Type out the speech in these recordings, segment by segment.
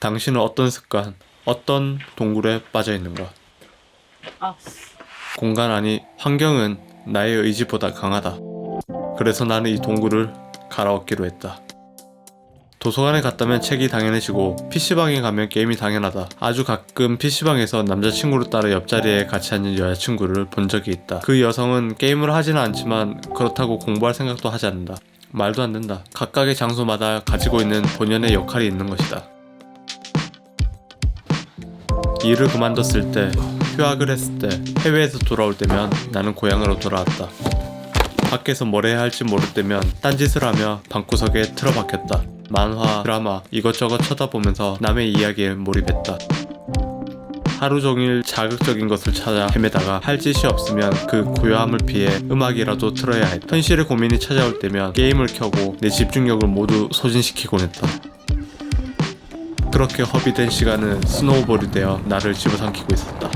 당신은 어떤 습관, 어떤 동굴에 빠져 있는가? 공간 아니 환경은 나의 의지보다 강하다. 그래서 나는 이 동굴을 갈아엎기로 했다. 도서관에 갔다면 책이 당연해지고 PC방에 가면 게임이 당연하다. 아주 가끔 PC방에서 남자친구를 따라 옆자리에 같이 앉은 여자친구를 본 적이 있다. 그 여성은 게임을 하지는 않지만 그렇다고 공부할 생각도 하지 않는다. 말도 안 된다. 각각의 장소마다 가지고 있는 본연의 역할이 있는 것이다. 일을 그만뒀을 때, 휴학을 했을 때, 해외에서 돌아올 때면 나는 고향으로 돌아왔다. 밖에서 뭘 해야 할지 모를 때면 딴짓을 하며 방구석에 틀어박혔다. 만화, 드라마 이것저것 쳐다보면서 남의 이야기에 몰입했다. 하루 종일 자극적인 것을 찾아 헤매다가 할 짓이 없으면 그 고요함을 피해 음악이라도 틀어야 했다. 현실의 고민이 찾아올 때면 게임을 켜고 내 집중력을 모두 소진시키곤 했다. 그렇게 허비된 시간은 스노우볼이 되어 나를 집어삼키고 있었다.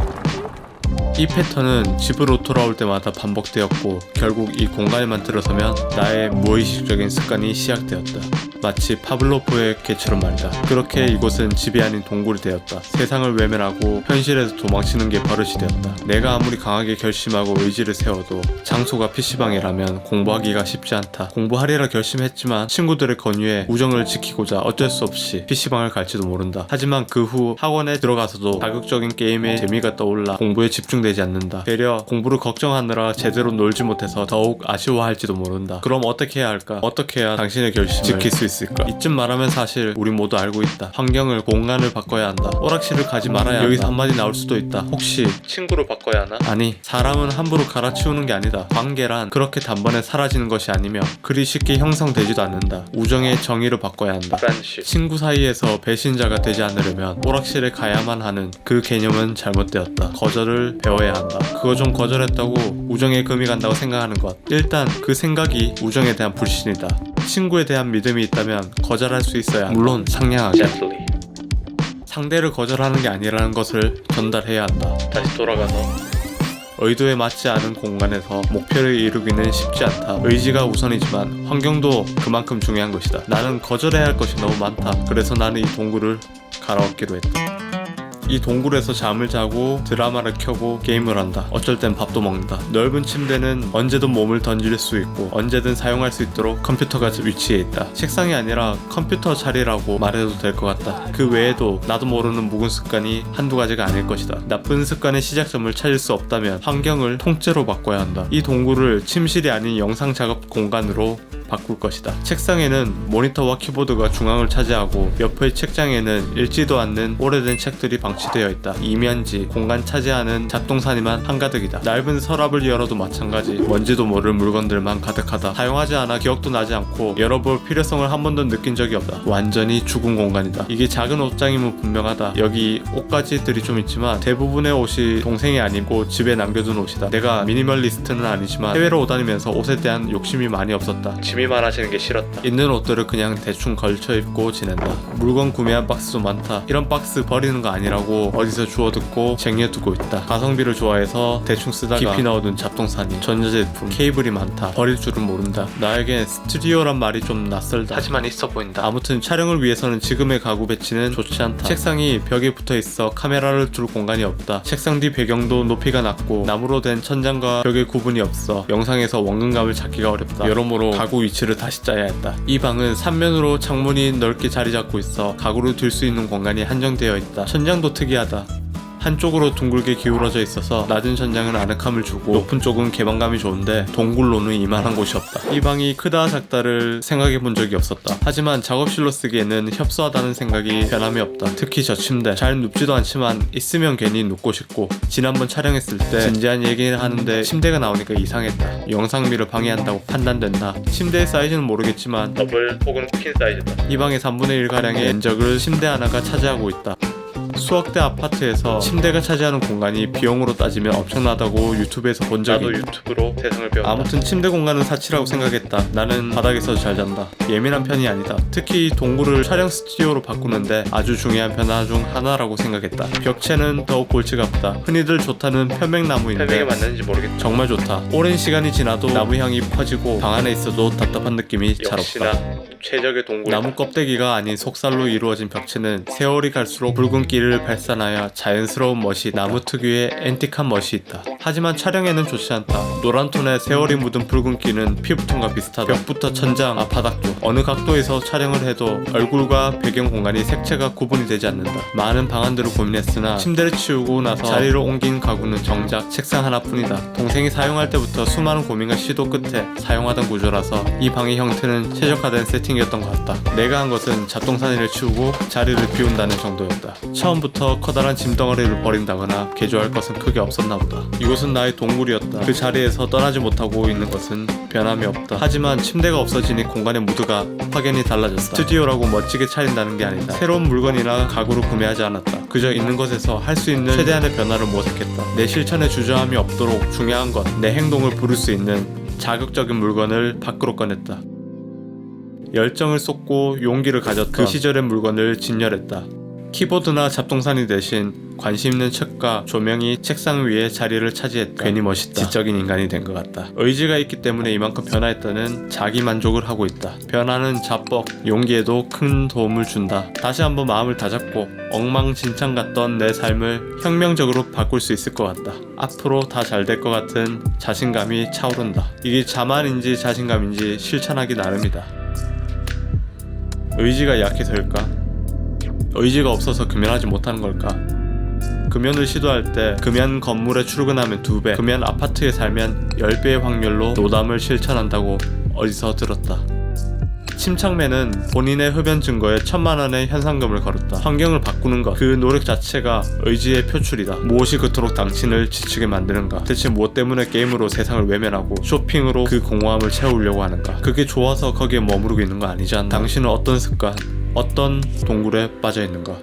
이 패턴은 집으로 돌아올 때마다 반복되었고 결국 이 공간에만 들어서면 나의 무의식적인 습관이 시작되었다. 마치 파블로프의 개처럼 말이다. 그렇게 이곳은 집이 아닌 동굴이 되었다. 세상을 외면하고 현실에서 도망치는 게 버릇이 되었다. 내가 아무리 강하게 결심하고 의지를 세워도 장소가 PC방이라면 공부하기가 쉽지 않다. 공부하리라 결심했지만 친구들의 권유에 우정을 지키고자 어쩔 수 없이 PC방을 갈지도 모른다. 하지만 그 후 학원에 들어가서도 자극적인 게임에 재미가 떠올라 공부에 집중되지 않는다. 되려 공부를 걱정하느라 제대로 놀지 못해서 더욱 아쉬워할지도 모른다. 그럼 어떻게 해야 할까? 어떻게 해야 당신의 결심을 지킬 수 있을까? 이쯤 말하면 사실 우리 모두 알고 있다. 환경을, 공간을 바꿔야 한다. 오락실을 가지 말아야 한다. 여기서 한마디 나올 수도 있다. 혹시 친구를 바꿔야 하나? 아니, 사람은 함부로 갈아치우는 게 아니다. 관계란 그렇게 단번에 사라지는 것이 아니며 그리 쉽게 형성되지도 않는다. 우정의 정의를 바꿔야 한다. 친구 사이에서 배신자가 되지 않으려면 오락실에 가야만 하는 그 개념은 잘못되었다. 거절을 배워야 한다. 그거 좀 거절했다고 우정에 금이 간다고 생각하는 것, 일단 그 생각이 우정에 대한 불신이다. 친구에 대한 믿음이 있다면 거절할 수 있어야 한다. 물론 상냥하게. 상대를 거절하는 게 아니라는 것을 전달해야 한다. 다시 돌아가서 의도에 맞지 않은 공간에서 목표를 이루기는 쉽지 않다. 의지가 우선이지만 환경도 그만큼 중요한 것이다. 나는 거절해야 할 것이 너무 많다. 그래서 나는 이 동굴을 갈아엎기로 했다. 이 동굴에서 잠을 자고 드라마를 켜고 게임을 한다. 어쩔 땐 밥도 먹는다. 넓은 침대는 언제든 몸을 던질 수 있고 언제든 사용할 수 있도록 컴퓨터가 위치해 있다. 책상이 아니라 컴퓨터 자리라고 말해도 될 것 같다. 그 외에도 나도 모르는 묵은 습관이 한두 가지가 아닐 것이다. 나쁜 습관의 시작점을 찾을 수 없다면 환경을 통째로 바꿔야 한다. 이 동굴을 침실이 아닌 영상 작업 공간으로 바꿀 것이다. 책상에는 모니터와 키보드가 중앙을 차지하고 옆의 책장에는 읽지도 않는 오래된 책들이 방치되어 있다. 이면지, 공간 차지하는 잡동사니만 한가득이다. 넓은 서랍을 열어도 마찬가지. 뭔지도 모를 물건들만 가득하다. 사용하지 않아 기억도 나지 않고 열어볼 필요성을 한 번도 느낀 적이 없다. 완전히 죽은 공간이다. 이게 작은 옷장이면 분명하다. 여기 옷가지들이 좀 있지만 대부분의 옷이 동생이 아니고 집에 남겨둔 옷이다. 내가 미니멀리스트는 아니지만 해외로 오다니면서 옷에 대한 욕심이 많이 없었다. 짐이 많아지는 게 싫었다. 있는 옷들을 그냥 대충 걸쳐 입고 지낸다. 물건 구매한 박스도 많다. 이런 박스 버리는 거 아니라고 어디서 주워 듣고 쟁여두고 있다. 가성비를 좋아해서 대충 쓰다가 깊이 넣어둔 잡동사니, 전자제품, 케이블이 많다. 버릴 줄은 모른다. 나에겐 스튜디오란 말이 좀 낯설다. 하지만 있어 보인다. 아무튼 촬영을 위해서는 지금의 가구 배치는 좋지 않다. 책상이 벽에 붙어있어 카메라를 둘 공간이 없다. 책상 뒤 배경도 높이가 낮고 나무로 된 천장과 벽의 구분이 없어 영상에서 원근감을 찾기가 어렵다. 여러모로 가구 위치를 다시 짜야 했다. 이 방은 3면으로 창문이 넓게 자리 잡고 있어 가구를 둘 수 있는 공간이 한정되어 있다. 천장도 특이하다. 한쪽으로 둥글게 기울어져 있어서 낮은 천장은 아늑함을 주고 높은 쪽은 개방감이 좋은데 동굴로는 이만한 곳이 없다. 이 방이 크다 작다를 생각해 본 적이 없었다. 하지만 작업실로 쓰기에는 협소하다는 생각이 변함이 없다. 특히 저 침대 잘 눕지도 않지만 있으면 괜히 눕고 싶고 지난번 촬영했을 때 진지한 얘기를 하는데 침대가 나오니까 이상했다. 영상미를 방해한다고 판단된다. 침대의 사이즈는 모르겠지만 더블 혹은 퀸 사이즈다. 이 방의 3분의 1가량의 면적을 침대 하나가 차지하고 있다. 수학대 아파트에서 침대가 차지하는 공간이 비용으로 따지면 엄청나다고 유튜브에서 본 적이 있다. 나도 유튜브로 세상을 배웠다. 아무튼 침대 공간은 사치라고 생각했다. 나는 바닥에서 잘 잔다. 예민한 편이 아니다. 특히 동굴을 촬영 스튜디오로 바꾸는데 아주 중요한 변화 중 하나라고 생각했다. 벽체는 더욱 골치가 아프다. 흔히들 좋다는 편백나무인데 편백이 맞는지 모르겠다. 정말 좋다. 오랜 시간이 지나도 나무 향이 퍼지고 방 안에 있어도 답답한 느낌이 잘 없다. 최적의 동굴이다. 나무 껍데기가 아닌 속살로 이루어진 벽체는 세월이 갈수록 붉은기를 발산하여 자연스러운 멋이 나무 특유의 앤틱한 멋이 있다. 하지만 촬영에는 좋지 않다. 노란 톤의 세월이 묻은 붉은기는 피부톤과 비슷하다. 벽부터 천장, 바닥도 어느 각도에서 촬영을 해도 얼굴과 배경 공간이 색채가 구분이 되지 않는다. 많은 방안들을 고민했으나 침대를 치우고 나서 자리를 옮긴 가구는 정작 책상 하나뿐이다. 동생이 사용할 때부터 수많은 고민과 시도 끝에 사용하던 구조라서 이 방의 형태는 최적화된 세팅이었던 것 같다. 내가 한 것은 잡동사니를 치우고 자리를 비운다는 정도였다. 처음부터 커다란 짐덩어리를 버린다거나 개조할 것은 크게 없었나 보다. 이곳은 나의 동굴이었다. 그 자리에서 떠나지 못하고 있는 것은 변함이 없다. 하지만 침대가 없어지니 공간의 무드가 확연히 달라졌다. 스튜디오라고 멋지게 차린다는 게 아니다. 새로운 물건이나 가구를 구매하지 않았다. 그저 있는 것에서 할 수 있는 최대한의 변화를 모색했다. 내 실천에 주저함이 없도록 중요한 것, 내 행동을 부를 수 있는 자극적인 물건을 밖으로 꺼냈다. 열정을 쏟고 용기를 가졌던 그 시절의 물건을 진열했다. 키보드나 잡동사니 대신 관심 있는 책과 조명이 책상 위에 자리를 차지했다. 괜히 멋있다. 지적인 인간이 된 것 같다. 의지가 있기 때문에 이만큼 변화했다는 자기 만족을 하고 있다. 변화는 자뻑, 용기에도 큰 도움을 준다. 다시 한번 마음을 다잡고 엉망진창 같던 내 삶을 혁명적으로 바꿀 수 있을 것 같다. 앞으로 다 잘 될 것 같은 자신감이 차오른다. 이게 자만인지 자신감인지 실천하기 나름이다. 의지가 약해서일까? 의지가 없어서 금연하지 못하는 걸까? 금연을 시도할 때 금연 건물에 출근하면 2배, 금연 아파트에 살면 10배의 확률로 노담을 실천한다고 어디서 들었다. 침착맨은 본인의 흡연 증거에 1000만 원의 현상금을 걸었다. 환경을 바꾸는 것, 그 노력 자체가 의지의 표출이다. 무엇이 그토록 당신을 지치게 만드는가? 대체 무엇 때문에 게임으로 세상을 외면하고 쇼핑으로 그 공허함을 채우려고 하는가? 그게 좋아서 거기에 머무르고 있는 거 아니지 않나? 당신은 어떤 습관, 어떤 동굴에 빠져 있는가?